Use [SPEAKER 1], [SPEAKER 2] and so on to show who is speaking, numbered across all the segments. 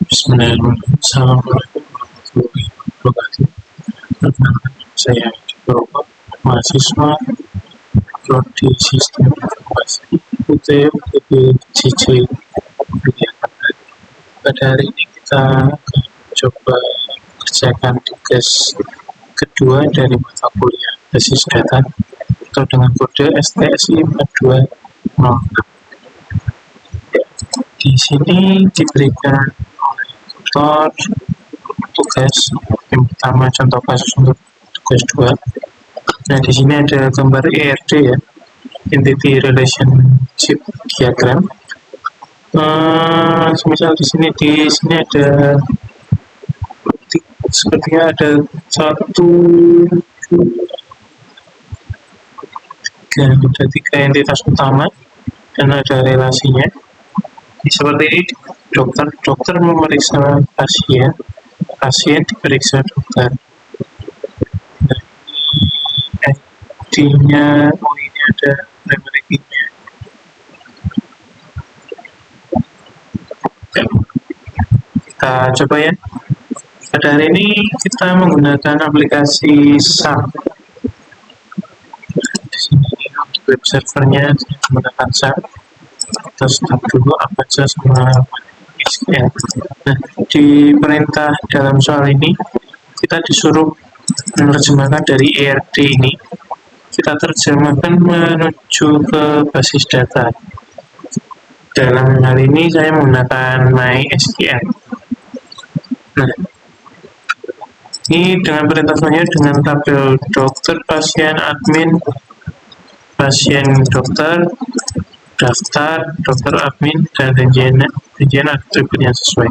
[SPEAKER 1] Bismillahirrahmanirrahim. Assalamualaikum warahmatullahi wabarakatuh. Perkenalkan, saya Joko, mahasiswa Prodi Sistem Informasi UTM UPJJ Yogyakarta. Pada hari ini kita akan coba kerjakan tugas kedua dari mata kuliah basis data atau dengan kode STSI 4206. Di sini diberikan oleh tutor tugas yang pertama, contoh kasus untuk tugas 2. Nah, di sini ada gambar ERD ya, Entity Relationship Diagram. Misal di sini ada sepertinya ada 3 entitas utama dan ada relasinya. Seperti ini, dokter memeriksa pasien diperiksa dokter. Nah, ID-nya, ini ada memory key-nya. Kita coba ya. Pada hari ini kita menggunakan aplikasi SAP. Di sini untuk web servernya menggunakan SAP. Kita start dulu Apache sama SQL. Nah, di perintah dalam soal ini kita disuruh menerjemahkan dari ERD ini, kita terjemahkan menuju ke basis data. Dalam hal ini saya menggunakan MySQL. Nah, ini dengan perintah selanjutnya dengan tabel dokter, pasien, admin, pasien dokter, daftar, dokter admin, dan rincian atribut yang sesuai.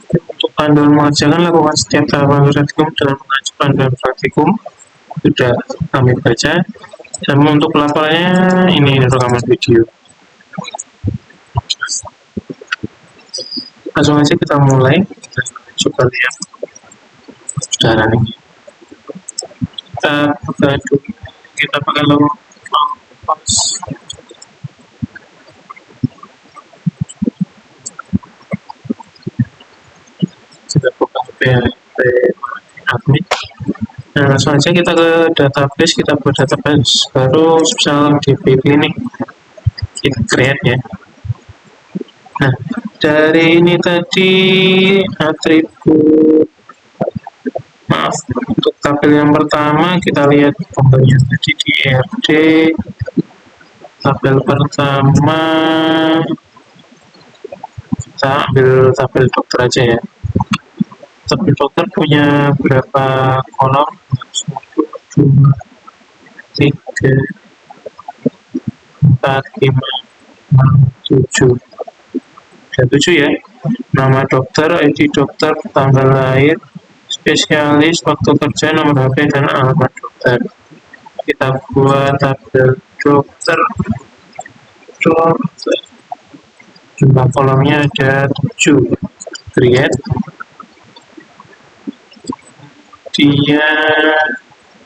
[SPEAKER 1] Untuk panduan mengerjakan, lakukan setiap tahapan praktikum dengan mengacu panduan praktikum. Sudah kami baca. Dan untuk pelaporannya, ini rekaman video. Langsung aja kita mulai. Kita coba lihat saudara ini. Kita pakai logo. Kita buka PHP admin. Nah, langsung aja kita ke database, kita buat database baru spesial DB Clinic, kita create ya. Nah, dari ini tadi atribut, untuk tabel yang pertama kita lihat gambarnya tadi di ERD. Tabel pertama kita ambil tabel dokter aja ya. Tabel dokter punya berapa kolom? 1, 2, 3, 4, 5, 6, 7. Ada 7 ya. Nama dokter, ID dokter, tanggal lahir, spesialis, waktu kerja, nomor HP, dan alamat dokter. Kita buat tabel dokter. Jumlah kolomnya ada 7. Create. Dia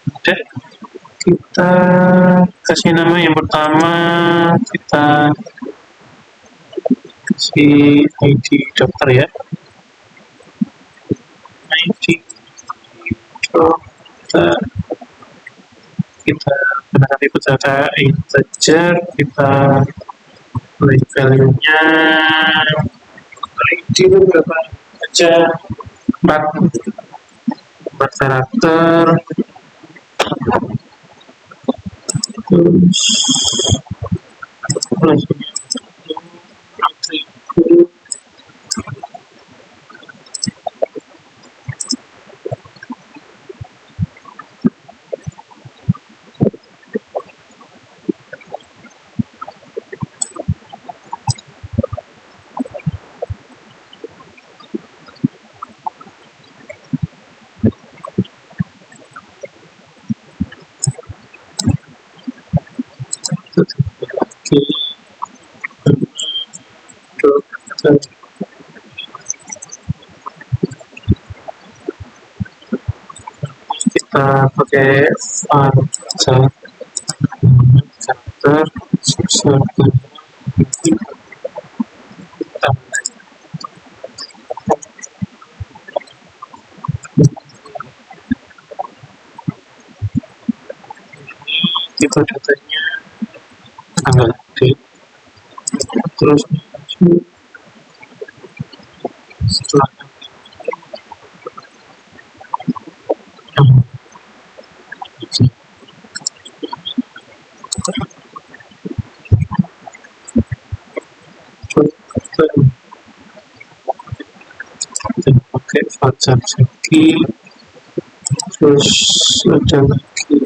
[SPEAKER 1] ada. Kita kasih nama yang pertama, kita kasih ID dokter ya. ID dokter. Kita gunakan input data integer, kita beri value-nya ID berapa aja, 4 karakter. Terus atribut dokter. Kita pakai karakter kita datanya tanggal date, terus setelah pakai fajar lagi, terus ada lagi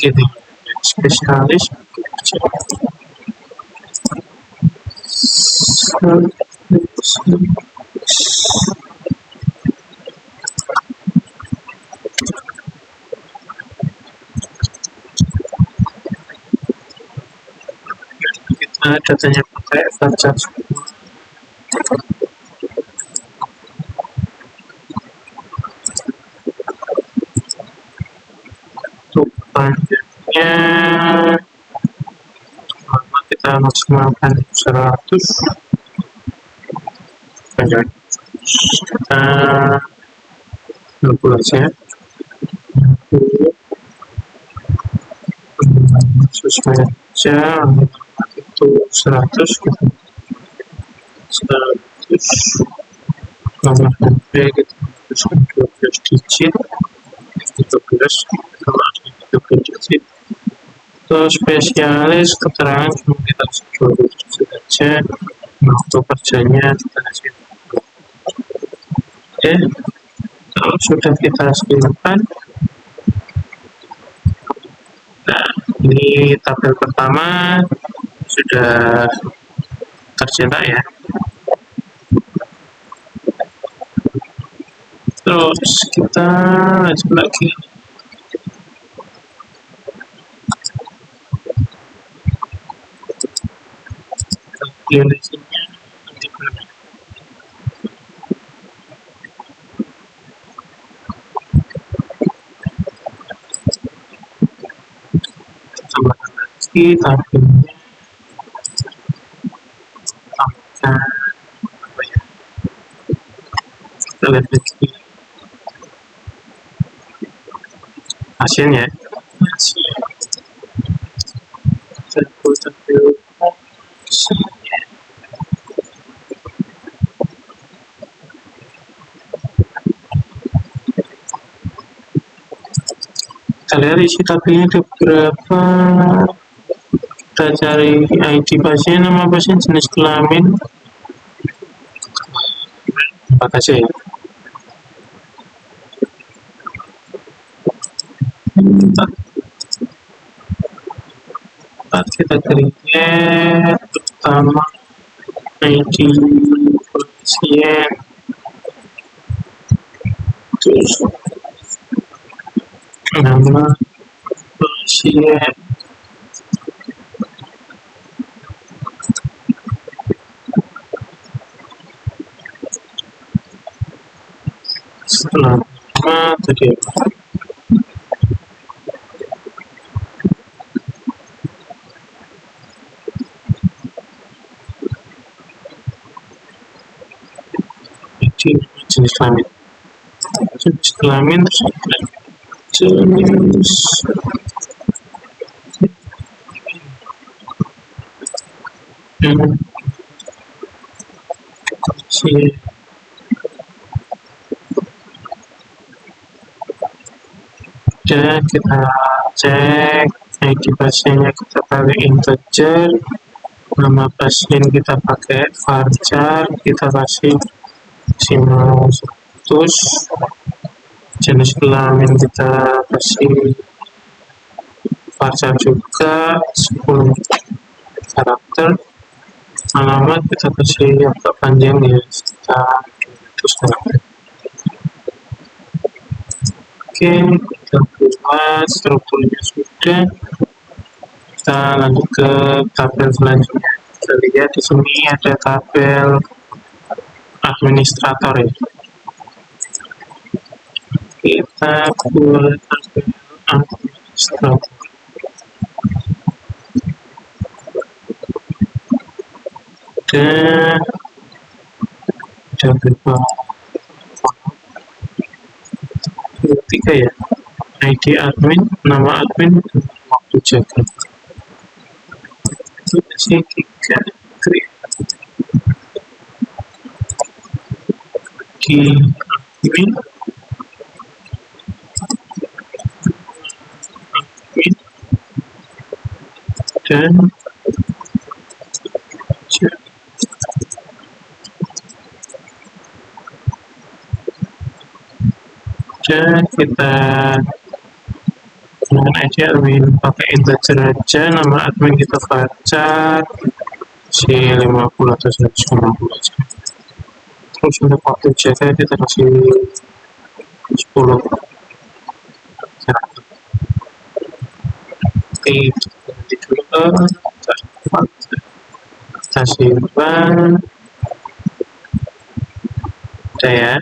[SPEAKER 1] gini, spesialis kita datanya pakai fajar untuk panjangnya kita maksimalkan 100 panjang kita 20 aja, 20 sesuai aja itu 100 gitu. 100 nomor HP kita tuliskan 12 digit, 13 kalau ada 13 digit. Terus spesialis keterangan cuma kita 12 digit aja, waktu kerjanya kita kasih. Oke, kalau sudah kita simpan, nah ini tabel pertama sudah tercetak ya. Terus kita lanjut lagi. Kalkulasinya nanti belum. Tambahkan lagi tabelnya. Tambahkan apa ya? Kita lihat lagi hasilnya. Tabel kita lihat isi tabelnya ada berapa, kita cari ID pasien, nama pasien, jenis kelamin, 4 aja ya. Kita create pertama ID pasien, terus nama pasien, setelah nama tadi jenis kelamin, jenis kelamin jenis dan kita cek ID pasiennya kita pakai integer, nama pasien kita pakai varchar, kita kasih maksimal 100, jenis kelamin kita kasih varchar juga 10 karakter, alamat kita kasih agak panjang ya, kita 200 karakter. Oke, kita buat strukturnya sudah, kita lanjut ke tabel selanjutnya. Kita lihat di sini ada tabel administrator ya. kita buat tabel administrator. Dan tabel tiga ya, ID admin, nama admin, waktu jaga. Itu sih 3 di admin, dan kita dengan ID admin pakai integer aja, nama admin kita varchar C50 atau 150 aja. Terus untuk waktu jaga kita kasih 10. Oke, nanti dulu kasih ban udah ya.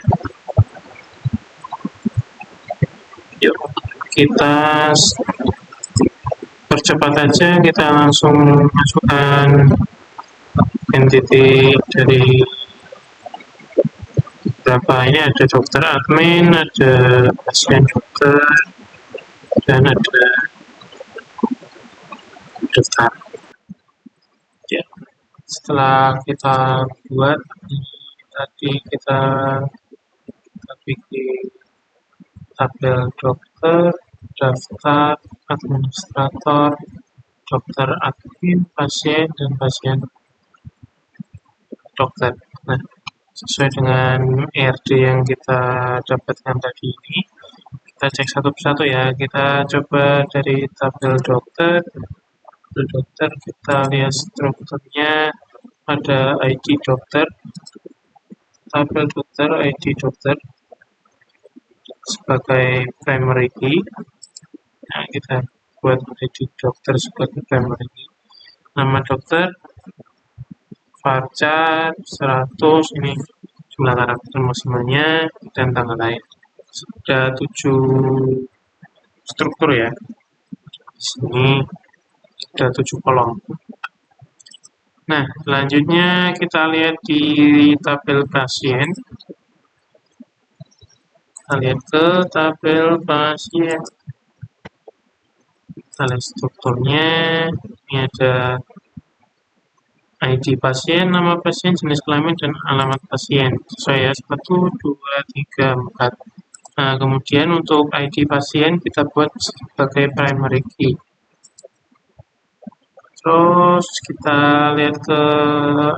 [SPEAKER 1] Yuk kita percepat aja, kita langsung masukkan entity dari berapa ini, ada dokter admin, ada pasien dokter, dan ada daftar. Ya, setelah kita buat tadi kita bikin tabel dokter, daftar, administrator, dokter admin, pasien, dan pasien dokter. Nah, sesuai dengan ERD yang kita dapatkan tadi ini, kita cek satu persatu ya. Kita coba dari tabel dokter. Tabel dokter kita lihat strukturnya, ada ID dokter, tabel dokter, ID dokter sebagai primary key. Nah, kita buat ID dokter sebagai primary key. Nama dokter varchar 100, ini jumlah karakter maksimalnya, dan tanggal lahir. Sudah 7 struktur ya. Di sini sudah 7 kolom. Nah, selanjutnya kita lihat di tabel pasien. Kita lihat ke tabel pasien. Kita lihat strukturnya. Ini ada ID pasien, nama pasien, jenis kelamin, dan alamat pasien. Sesuai ya, 1, 2, 3, 4. Nah, kemudian untuk ID pasien kita buat sebagai primary key. Terus kita lihat ke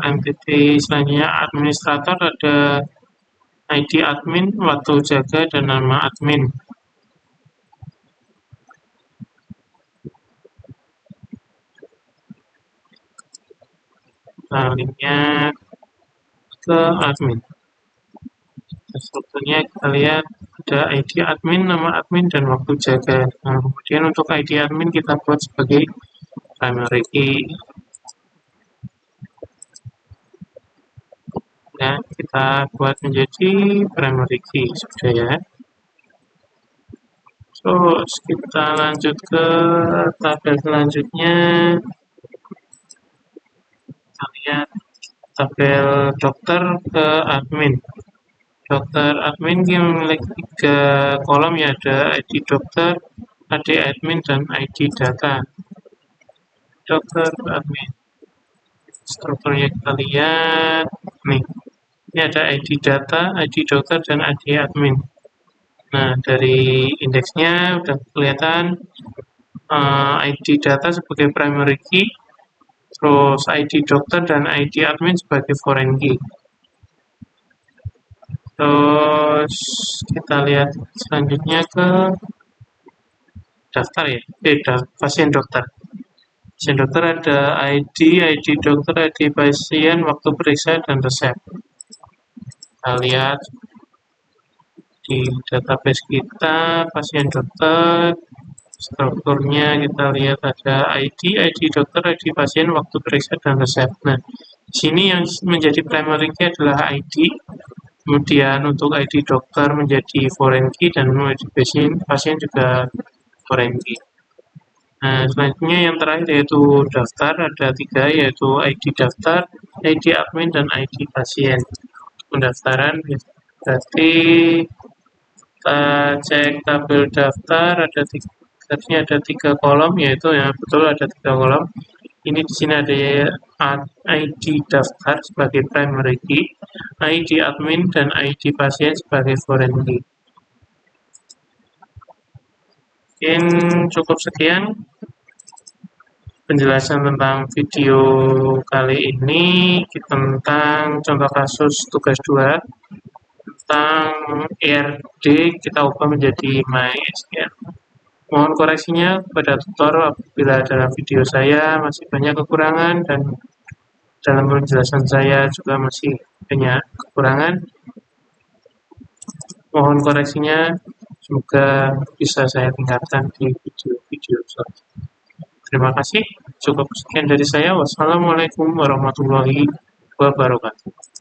[SPEAKER 1] entity selanjutnya, administrator, ada ID admin, waktu jaga, dan nama admin. Nah, linknya ke admin. Strukturnya kita lihat ada ID admin, nama admin, dan waktu jaga. Nah, kemudian untuk ID admin kita buat sebagai primary key. Nah, kita buat menjadi primary key sudah ya. Terus kita lanjut ke tabel selanjutnya. Kita lihat tabel dokter ke admin. Dokter admin memiliki 3 kolom ya, ada ID dokter, ID admin, dan ID data. Dokter admin. Strukturnya kita lihat nih. Ini ada ID data, ID dokter, dan ID admin. Nah, dari indeksnya udah kelihatan ID data sebagai primary key, terus ID dokter dan ID admin sebagai foreign key. Terus kita lihat selanjutnya ke daftar ya, pasien dokter. Pasien dokter ada ID dokter, ID pasien, waktu periksa, dan resep. Kita lihat di database kita, pasien dokter, strukturnya kita lihat ada ID dokter, ID pasien, waktu periksa, dan resep. Nah, di sini yang menjadi primary key adalah ID. Kemudian untuk ID dokter menjadi foreign key dan ID pasien juga foreign key. Nah, selanjutnya yang terakhir yaitu daftar, ada 3 yaitu ID daftar, ID admin, dan ID pasien. Pendaftaran berarti kita cek tabel daftar, tadinya ada 3 kolom, yaitu ya betul ada 3 kolom. Ini di sini ada ID daftar sebagai primary key, ID admin, dan ID pasien sebagai foreign key. Mungkin cukup sekian penjelasan tentang video kali ini tentang contoh kasus tugas 2 tentang ERD kita ubah menjadi MySQL. Mohon koreksinya pada tutor apabila dalam video saya masih banyak kekurangan dan dalam penjelasan saya juga masih banyak kekurangan. Mohon koreksinya, semoga bisa saya tingkatkan di video-video selanjutnya. Terima kasih, cukup sekian dari saya. Wassalamualaikum warahmatullahi wabarakatuh.